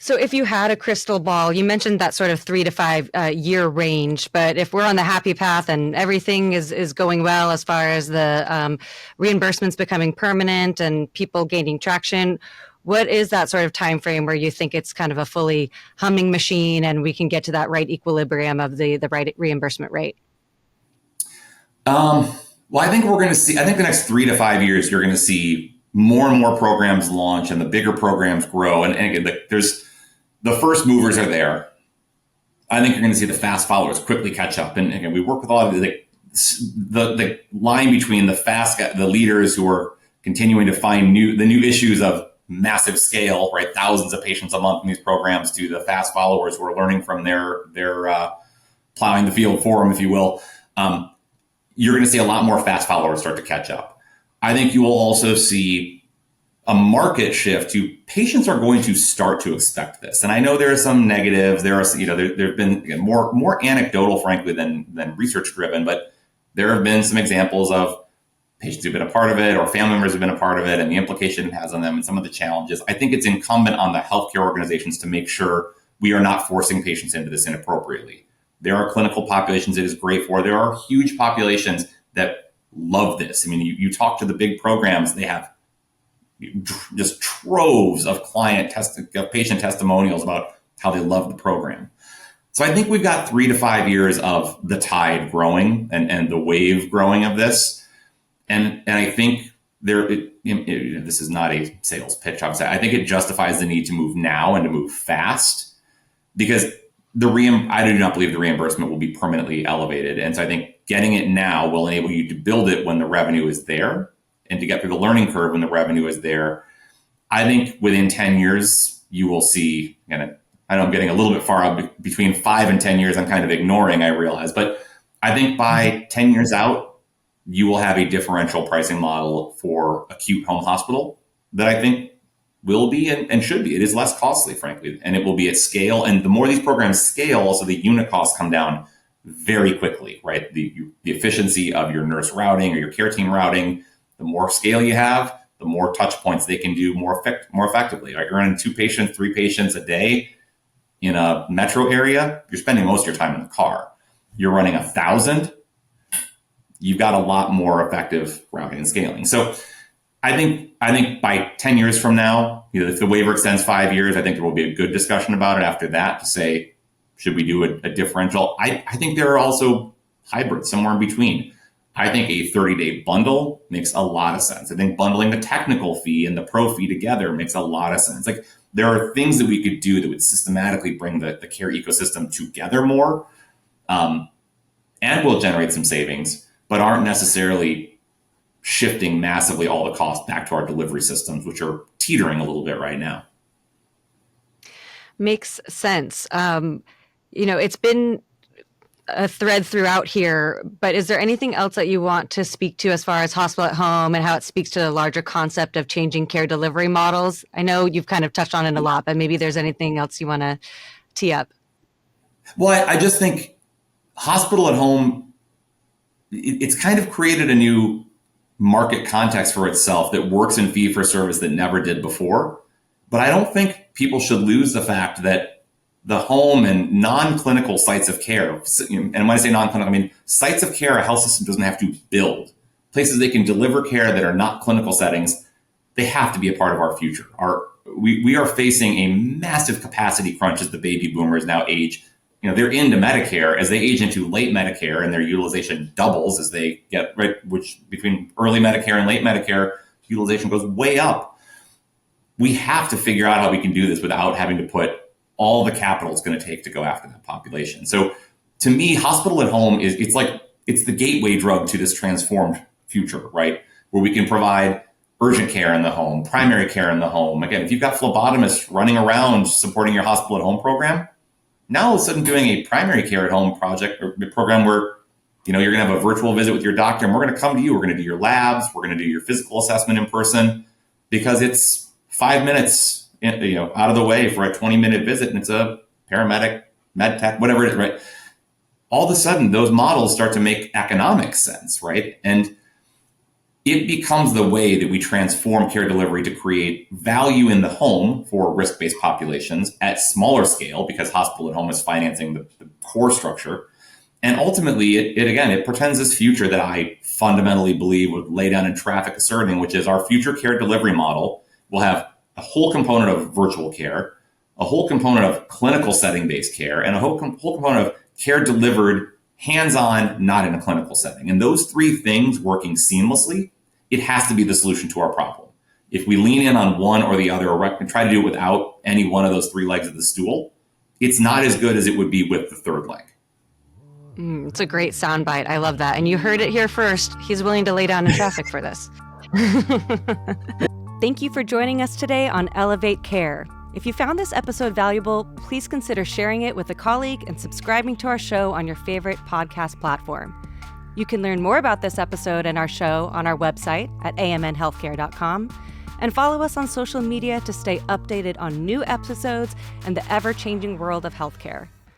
So if you had a crystal ball, you mentioned that sort of 3 to 5 year range, but if we're on the happy path and everything is going well as far as the reimbursements becoming permanent and people gaining traction, what is that sort of time frame where you think it's kind of a fully humming machine and we can get to that right equilibrium of the right reimbursement rate? Well, I think I think the next 3 to 5 years, you're going to see more and more programs launch and the bigger programs grow. And again, there's the first movers are there. I think you're going to see the fast followers quickly catch up. And again, we work with a lot of the line between the leaders who are continuing to find the new issues of massive scale, right? Thousands of patients a month in these programs, to the fast followers who are learning from their plowing the field for them, if you will. You're going to see a lot more fast followers start to catch up. I think you will also see a market shift to patients are going to start to expect this. And I know there are some negatives. There have been again, more anecdotal, frankly, than research driven, but there have been some examples of patients who've been a part of it or family members who've been a part of it and the implication it has on them and some of the challenges. I think it's incumbent on the healthcare organizations to make sure we are not forcing patients into this inappropriately. There are clinical populations it is great for. There are huge populations that love this. I mean, you talk to the big programs, they have just troves of patient testimonials about how they love the program. So I think we've got 3 to 5 years of the tide growing and the wave growing of this. And I think this is not a sales pitch. I think it justifies the need to move now and to move fast, because I do not believe the reimbursement will be permanently elevated. And so I think getting it now will enable you to build it when the revenue is there and to get through the learning curve when the revenue is there. I think within 10 years, you will see, and I know I'm getting a little bit far out, between 5 and 10 years, I'm kind of ignoring, I realize. But I think by 10 years out, you will have a differential pricing model for acute home hospital that I think will be and should be. It is less costly, frankly, and it will be at scale. And the more these programs scale, also the unit costs come down very quickly, right? The efficiency of your nurse routing or your care team routing, the more scale you have, the more touch points they can do more effectively. Right? You're running 2 patients, 3 patients a day in a metro area, you're spending most of your time in the car. You're running 1,000, you've got a lot more effective routing and scaling. So I think by 10 years from now, if the waiver extends 5 years, I think there will be a good discussion about it after that to say, should we do a differential? I think there are also hybrids somewhere in between. I think a 30-day bundle makes a lot of sense. I think bundling the technical fee and the pro fee together makes a lot of sense. Like, there are things that we could do that would systematically bring the care ecosystem together more, and will generate some savings, but aren't necessarily shifting massively all the costs back to our delivery systems, which are teetering a little bit right now. Makes sense. It's been a thread throughout here, but is there anything else that you want to speak to as far as hospital at home and how it speaks to the larger concept of changing care delivery models? I know you've kind of touched on it a lot, but maybe there's anything else you want to tee up. Well, I just think hospital at home, it's kind of created a new market context for itself that works in fee for service that never did before. But I don't think people should lose the fact that the home and non-clinical sites of care, and when I say non-clinical, I mean sites of care a health system doesn't have to build. Places they can deliver care that are not clinical settings, they have to be a part of our future. We are facing a massive capacity crunch as the baby boomers now age. They're into Medicare. As they age into late Medicare and their utilization doubles as they get, right, which between early Medicare and late Medicare, utilization goes way up. We have to figure out how we can do this without having to put all the capital it's going to take to go after that population. So to me, hospital at home it's the gateway drug to this transformed future, right? Where we can provide urgent care in the home, primary care in the home. Again, if you've got phlebotomists running around supporting your hospital at home program, now all of a sudden doing a primary care at home project or program where, you're going to have a virtual visit with your doctor and we're going to come to you. We're going to do your labs. We're going to do your physical assessment in person because it's 5 minutes, out of the way for a 20-minute visit. And it's a paramedic, med tech, whatever it is, right? All of a sudden, those models start to make economic sense, right? And it becomes the way that we transform care delivery to create value in the home for risk-based populations at smaller scale, because hospital at home is financing the core structure. And ultimately, it portends this future that I fundamentally believe would lay down in traffic asserting, which is our future care delivery model will have a whole component of virtual care, a whole component of clinical setting-based care, and a whole component of care delivered hands-on, not in a clinical setting. And those three things working seamlessly, it has to be the solution to our problem. If we lean in on one or the other, or try to do it without any one of those three legs of the stool, it's not as good as it would be with the third leg. It's a great soundbite. I love that. And you heard it here first. He's willing to lay down in traffic for this. Thank you for joining us today on Elevate Care. If you found this episode valuable, please consider sharing it with a colleague and subscribing to our show on your favorite podcast platform. You can learn more about this episode and our show on our website at amnhealthcare.com, and follow us on social media to stay updated on new episodes and the ever-changing world of healthcare.